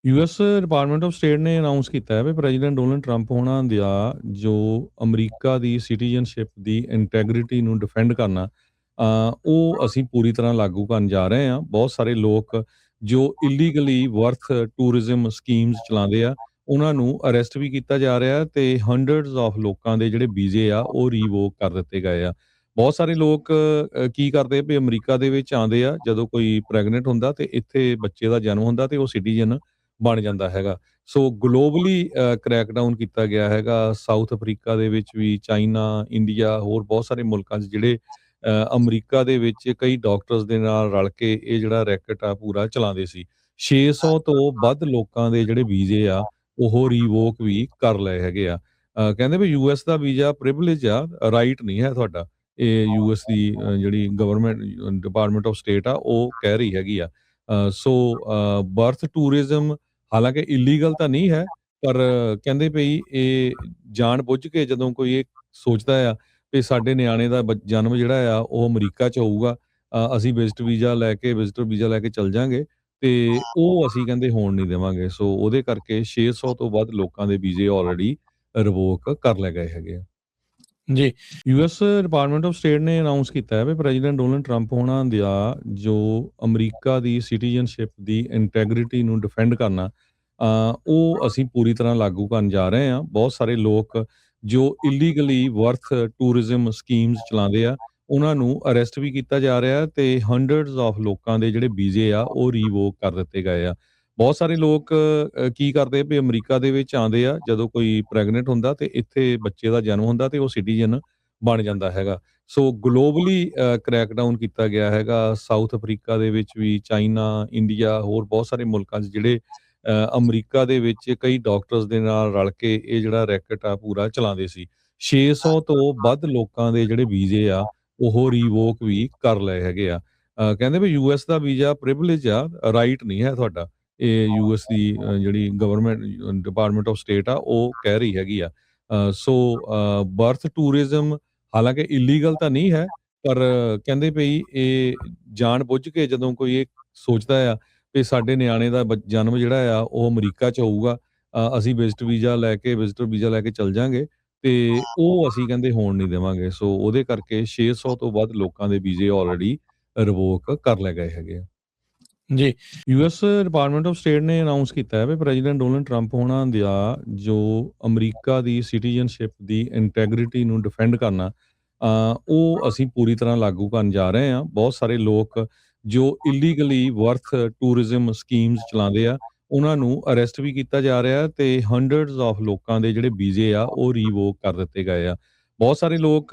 US department of state ਨੇ announce ਕੀਤਾ ਹੈ ਵੀ ਪ੍ਰੈਜ਼ੀਡੈਂਟ ਡੋਨਲਡ ਟਰੰਪ ਹੋਣਾ ਦਾ ਜੋ ਅਮਰੀਕਾ ਦੀ ਸਿਟੀਜ਼ਨਸ਼ਿਪ ਦੀ ਇੰਟੈਗ੍ਰਿਟੀ ਨੂੰ ਡਿਫੈਂਡ ਕਰਨਾ ਉਹ ਅਸੀਂ ਪੂਰੀ ਤਰ੍ਹਾਂ ਲਾਗੂ ਕਰਨ ਜਾ ਰਹੇ ਹਾਂ। ਬਹੁਤ ਸਾਰੇ ਲੋਕ ਜੋ ਇਲੀਗਲੀ ਵਰਥ ਟੂਰਿਜ਼ਮ ਸਕੀਮਸ ਚਲਾਉਂਦੇ ਆ ਉਹਨਾਂ ਨੂੰ ਅਰੈਸਟ ਵੀ ਕੀਤਾ ਜਾ ਰਿਹਾ ਤੇ ਹੰਡਰਡਸ ਆਫ ਲੋਕਾਂ ਦੇ ਜਿਹੜੇ ਵੀਜ਼ੇ ਆ ਉਹ ਰੀਵੋਕ ਕਰ ਦਿੱਤੇ ਗਏ ਆ। ਬਹੁਤ ਸਾਰੇ ਲੋਕ ਕੀ ਕਰਦੇ ਵੀ ਅਮਰੀਕਾ ਦੇ ਵਿੱਚ ਆਉਂਦੇ ਆ ਜਦੋਂ ਕੋਈ ਪ੍ਰੈਗਨੈਂਟ ਹੁੰਦਾ ਤੇ ਇੱਥੇ ਬੱਚੇ ਦਾ ਜਨਮ ਹੁੰਦਾ ਤੇ ਉਹ ਸਿਟੀਜ਼ਨ ਬਣ ਜਾਂਦਾ ਹੈਗਾ। ਸੋ ਗਲੋਬਲੀ ਕ੍ਰੈਕਡਾਊਨ ਕੀਤਾ ਗਿਆ ਹੈਗਾ। ਸਾਊਥ ਅਫਰੀਕਾ ਦੇ ਵਿੱਚ ਵੀ, ਚਾਈਨਾ, ਇੰਡੀਆ ਹੋਰ ਬਹੁਤ ਸਾਰੇ ਮੁਲਕਾਂ 'ਚ ਜਿਹੜੇ ਅਮਰੀਕਾ ਦੇ ਵਿੱਚ ਕਈ ਡਾਕਟਰਸ ਦੇ ਨਾਲ ਰਲ ਕੇ ਇਹ ਜਿਹੜਾ ਰੈਕਟ ਆ ਪੂਰਾ ਚਲਾਉਂਦੇ ਸੀ। 600 ਤੋਂ ਵੱਧ ਲੋਕਾਂ ਦੇ ਜਿਹੜੇ ਵੀਜ਼ੇ ਆ ਉਹ ਰੀਵੋਕ ਵੀ ਕਰ ਲਏ ਹੈਗੇ ਆ। ਕਹਿੰਦੇ ਵੀ ਯੂਐਸ ਦਾ ਵੀਜ਼ਾ ਪ੍ਰਿਵਿਲੇਜ ਆ, ਰਾਈਟ ਨਹੀਂ ਹੈ ਤੁਹਾਡਾ। ਇਹ ਯੂਐਸ ਦੀ ਜਿਹੜੀ ਗਵਰਨਮੈਂਟ ਡਿਪਾਰਟਮੈਂਟ ਆਫ ਸਟੇਟ ਆ ਉਹ ਕਹਿ ਰਹੀ ਹੈਗੀ ਆ। ਸੋ ਬਰਥ ਟੂਰਿਜ਼ਮ ਹਾਲਾਂਕਿ ਇਲੀਗਲ ਤਾਂ ਨਹੀਂ ਹੈ, ਪਰ ਕਹਿੰਦੇ ਭਈ ਇਹ ਜਾਣ ਬੁੱਝ ਕੇ ਜਦੋਂ ਕੋਈ ਇਹ ਸੋਚਦਾ ਆ ਵੀ ਸਾਡੇ ਨਿਆਣੇ ਦਾ ਜਨਮ ਜਿਹੜਾ ਆ ਉਹ ਅਮਰੀਕਾ 'ਚ ਹੋਊਗਾ, ਅਸੀਂ ਵਿਜ਼ਿਟਰ ਵੀਜ਼ਾ ਲੈ ਕੇ ਚੱਲ ਜਾਾਂਗੇ ਤੇ ਉਹ ਅਸੀਂ ਕਹਿੰਦੇ ਹੋਣ ਨਹੀਂ ਦੇਵਾਂਗੇ। ਸੋ ਉਹਦੇ ਕਰਕੇ 600 ਤੋਂ ਵੱਧ ਲੋਕਾਂ ਦੇ ਵੀਜ਼ੇ ਆਲਰੇਡੀ ਰਿਵੋਕ ਕਰ ਲਏ ਗਏ ਹੈਗੇ ਆ। ਜੀ। ਯੂਐਸ ਡਿਪਾਰਟਮੈਂਟ ਆਫ ਸਟੇਟ ਨੇ ਅਨਾਉਂਸ ਕੀਤਾ ਹੈ ਵੀ ਪ੍ਰੈਜ਼ੀਡੈਂਟ ਡੋਨਲਡ ਟਰੰਪ ਹੋਣਾ ਦਾ ਜੋ ਅਮਰੀਕਾ ਦੀ ਸਿਟੀਜ਼ਨਸ਼ਿਪ ਦੀ ਇੰਟੈਗ੍ਰਿਟੀ ਨੂੰ ਡਿਫੈਂਡ ਕਰਨਾ ਉਹ ਅਸੀਂ ਪੂਰੀ ਤਰ੍ਹਾਂ ਲਾਗੂ ਕਰਨ ਜਾ ਰਹੇ ਹਾਂ। ਬਹੁਤ ਸਾਰੇ ਲੋਕ ਜੋ ਇਲੀਗਲੀ ਵਰਥ ਟੂਰਿਜ਼ਮ ਸਕੀਮਸ ਚਲਾਉਂਦੇ ਆ ਉਹਨਾਂ ਨੂੰ ਅਰੈਸਟ ਵੀ ਕੀਤਾ ਜਾ ਰਿਹਾ ਤੇ ਹੰਡਰਡਸ ਆਫ ਲੋਕਾਂ ਦੇ ਜਿਹੜੇ ਵੀਜ਼ੇ ਆ ਉਹ ਰੀਵੋਕ ਕਰ ਦਿੱਤੇ ਗਏ ਆ। ਬਹੁਤ ਸਾਰੇ ਲੋਕ ਕੀ ਕਰਦੇ ਵੀ ਅਮਰੀਕਾ ਦੇ ਵਿੱਚ ਆਉਂਦੇ ਆ ਜਦੋਂ ਕੋਈ ਪ੍ਰੈਗਨੈਂਟ ਹੁੰਦਾ ਤੇ ਇੱਥੇ ਬੱਚੇ ਦਾ ਜਨਮ ਹੁੰਦਾ ਤੇ ਉਹ ਸਿਟੀਜ਼ਨ ਬਣ ਜਾਂਦਾ ਹੈਗਾ। ਸੋ ਗਲੋਬਲੀ ਕ੍ਰੈਕਡਾਊਨ ਕੀਤਾ ਗਿਆ ਹੈਗਾ। ਸਾਊਥ ਅਫਰੀਕਾ ਦੇ ਵਿੱਚ ਵੀ, ਚਾਈਨਾ, ਇੰਡੀਆ ਹੋਰ ਬਹੁਤ ਸਾਰੇ ਮੁਲਕਾਂ 'ਚ ਜਿਹੜੇ ਅਮਰੀਕਾ ਦੇ ਵਿੱਚ ਕਈ ਡਾਕਟਰਸ ਦੇ ਨਾਲ ਰਲ ਕੇ ਇਹ ਜਿਹੜਾ ਰੈਕਟ ਆ ਪੂਰਾ ਚਲਾਉਂਦੇ ਸੀ। 600 ਤੋਂ ਵੱਧ ਲੋਕਾਂ ਦੇ ਜਿਹੜੇ ਵੀਜ਼ੇ ਆ ਉਹ ਰੀਵੋਕ ਵੀ ਕਰ ਲਏ ਹੈਗੇ ਆ। ਕਹਿੰਦੇ ਵੀ ਯੂਐਸ ਦਾ ਵੀਜ਼ਾ ਪ੍ਰਿਵਿਲੇਜ ਆ, ਰਾਈਟ ਨਹੀਂ ਹੈ ਤੁਹਾਡਾ। ਇਹ ਯੂਐਸ ਦੀ ਜਿਹੜੀ ਗਵਰਨਮੈਂਟ ਡਿਪਾਰਟਮੈਂਟ ਆਫ ਸਟੇਟ ਆ ਉਹ ਕਹਿ ਰਹੀ ਹੈਗੀ ਆ। ਸੋ ਬਰਥ ਟੂਰਿਜ਼ਮ ਹਾਲਾਂਕਿ ਇਲੀਗਲ ਤਾਂ ਨਹੀਂ ਹੈ, ਪਰ ਕਹਿੰਦੇ ਭਈ ਇਹ ਜਾਣ ਬੁੱਝ ਕੇ ਜਦੋਂ ਕੋਈ ਇਹ ਸੋਚਦਾ ਆ ਵੀ ਸਾਡੇ ਨਿਆਣੇ ਦਾ ਜਨਮ ਜਿਹੜਾ ਆ ਉਹ ਅਮਰੀਕਾ 'ਚ ਹੋਊਗਾ, ਅਸੀਂ ਵਿਜ਼ਿਟਰ ਵੀਜ਼ਾ ਲੈ ਕੇ ਚੱਲ ਜਾਾਂਗੇ ਤੇ ਉਹ ਅਸੀਂ ਕਹਿੰਦੇ ਹੋਣ ਨਹੀਂ ਦੇਵਾਂਗੇ। ਸੋ ਉਹਦੇ ਕਰਕੇ 600 ਤੋਂ ਵੱਧ ਲੋਕਾਂ ਦੇ ਵੀਜ਼ੇ ਆਲਰੇਡੀ ਰਿਵੋਕ ਕਰ ਲਏ ਗਏ ਹੈਗੇ ਆ। ਜੀ। ਯੂਐਸ ਡਿਪਾਰਟਮੈਂਟ ਆਫ ਸਟੇਟ ਨੇ ਅਨਾਉਂਸ ਕੀਤਾ ਹੈ ਵੀ ਪ੍ਰੈਜ਼ੀਡੈਂਟ ਡੋਨਲਡ ਟਰੰਪ ਹੋਣਾ ਦਾ ਜੋ ਅਮਰੀਕਾ ਦੀ ਸਿਟੀਜ਼ਨਸ਼ਿਪ ਦੀ ਇੰਟੈਗ੍ਰਿਟੀ ਨੂੰ ਡਿਫੈਂਡ ਕਰਨਾ ਉਹ ਅਸੀਂ ਪੂਰੀ ਤਰ੍ਹਾਂ ਲਾਗੂ ਕਰਨ ਜਾ ਰਹੇ ਹਾਂ। ਬਹੁਤ ਸਾਰੇ ਲੋਕ ਜੋ ਇਲੀਗਲੀ ਵਰਥ ਟੂਰਿਜ਼ਮ ਸਕੀਮਸ ਚਲਾਉਂਦੇ ਆ ਉਹਨਾਂ ਨੂੰ ਅਰੈਸਟ ਵੀ ਕੀਤਾ ਜਾ ਰਿਹਾ ਤੇ ਹੰਡਰਡਸ ਆਫ ਲੋਕਾਂ ਦੇ ਜਿਹੜੇ ਵੀਜ਼ੇ ਆ ਉਹ ਰੀਵੋਕ ਕਰ ਦਿੱਤੇ ਗਏ ਆ। ਬਹੁਤ ਸਾਰੇ ਲੋਕ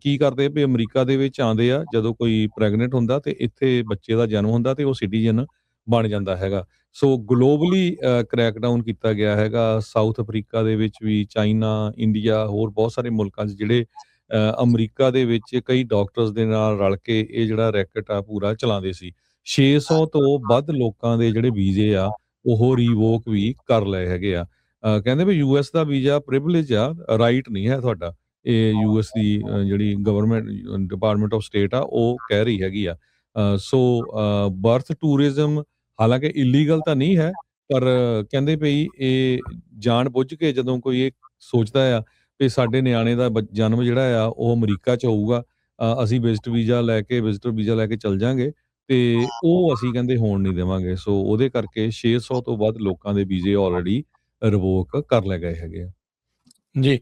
ਕੀ ਕਰਦੇ ਵੀ ਅਮਰੀਕਾ ਦੇ ਵਿੱਚ ਆਉਂਦੇ ਆ ਜਦੋਂ ਕੋਈ ਪ੍ਰੈਗਨੈਂਟ ਹੁੰਦਾ ਤੇ ਇੱਥੇ ਬੱਚੇ ਦਾ ਜਨਮ ਹੁੰਦਾ ਤੇ ਉਹ ਸਿਟੀਜ਼ਨ ਬਣ ਜਾਂਦਾ ਹੈਗਾ। ਸੋ ਗਲੋਬਲੀ ਕ੍ਰੈਕਡਾਊਨ ਕੀਤਾ ਗਿਆ ਹੈਗਾ। ਸਾਊਥ ਅਫਰੀਕਾ ਦੇ ਵਿੱਚ ਵੀ, ਚਾਈਨਾ, ਇੰਡੀਆ ਹੋਰ ਬਹੁਤ ਸਾਰੇ ਮੁਲਕਾਂ 'ਚ ਜਿਹੜੇ ਅਮਰੀਕਾ ਦੇ ਵਿੱਚ ਕਈ ਡਾਕਟਰਸ ਦੇ ਨਾਲ ਰਲ ਕੇ ਇਹ ਜਿਹੜਾ ਰੈਕਟ ਆ ਪੂਰਾ ਚਲਾਉਂਦੇ ਸੀ। 600 ਤੋਂ ਵੱਧ ਲੋਕਾਂ ਦੇ ਜਿਹੜੇ ਵੀਜ਼ੇ ਆ ਉਹ ਰੀਵੋਕ ਵੀ ਕਰ ਲਏ ਹੈਗੇ ਆ। ਕਹਿੰਦੇ ਵੀ ਯੂਐਸ ਦਾ ਵੀਜ਼ਾ ਪ੍ਰਿਵਿਲੇਜ ਆ, ਰਾਈਟ ਨਹੀਂ ਹੈ ਤੁਹਾਡਾ। ਇਹ ਯੂਐਸ ਦੀ ਜਿਹੜੀ ਗਵਰਨਮੈਂਟ ਡਿਪਾਰਟਮੈਂਟ ਆਫ ਸਟੇਟ ਆ ਉਹ ਕਹਿ ਰਹੀ ਹੈਗੀ ਆ। ਸੋ ਬਰਥ ਟੂਰਿਜ਼ਮ ਹਾਲਾਂਕਿ ਇਲੀਗਲ ਤਾਂ ਨਹੀਂ ਹੈ, ਪਰ ਕਹਿੰਦੇ ਭਈ ਇਹ ਜਾਣ ਬੁੱਝ ਕੇ ਜਦੋਂ ਕੋਈ ਇਹ ਸੋਚਦਾ ਆ ਵੀ ਸਾਡੇ ਨਿਆਣੇ ਦਾ ਜਨਮ ਜਿਹੜਾ ਆ ਉਹ ਅਮਰੀਕਾ 'ਚ ਹੋਊਗਾ, ਅਸੀਂ ਵਿਜ਼ਿਟਰ ਵੀਜ਼ਾ ਲੈ ਕੇ ਚੱਲ ਜਾਾਂਗੇ ਤੇ ਉਹ ਅਸੀਂ ਕਹਿੰਦੇ ਹੋਣ ਨਹੀਂ ਦੇਵਾਂਗੇ। ਸੋ ਉਹਦੇ ਕਰਕੇ 600 ਤੋਂ ਵੱਧ ਲੋਕਾਂ ਦੇ ਵੀਜ਼ੇ ਆਲਰੇਡੀ ਰਿਵੋਕ ਕਰ ਲਏ ਗਏ ਹੈਗੇ ਆ। ਜੀ।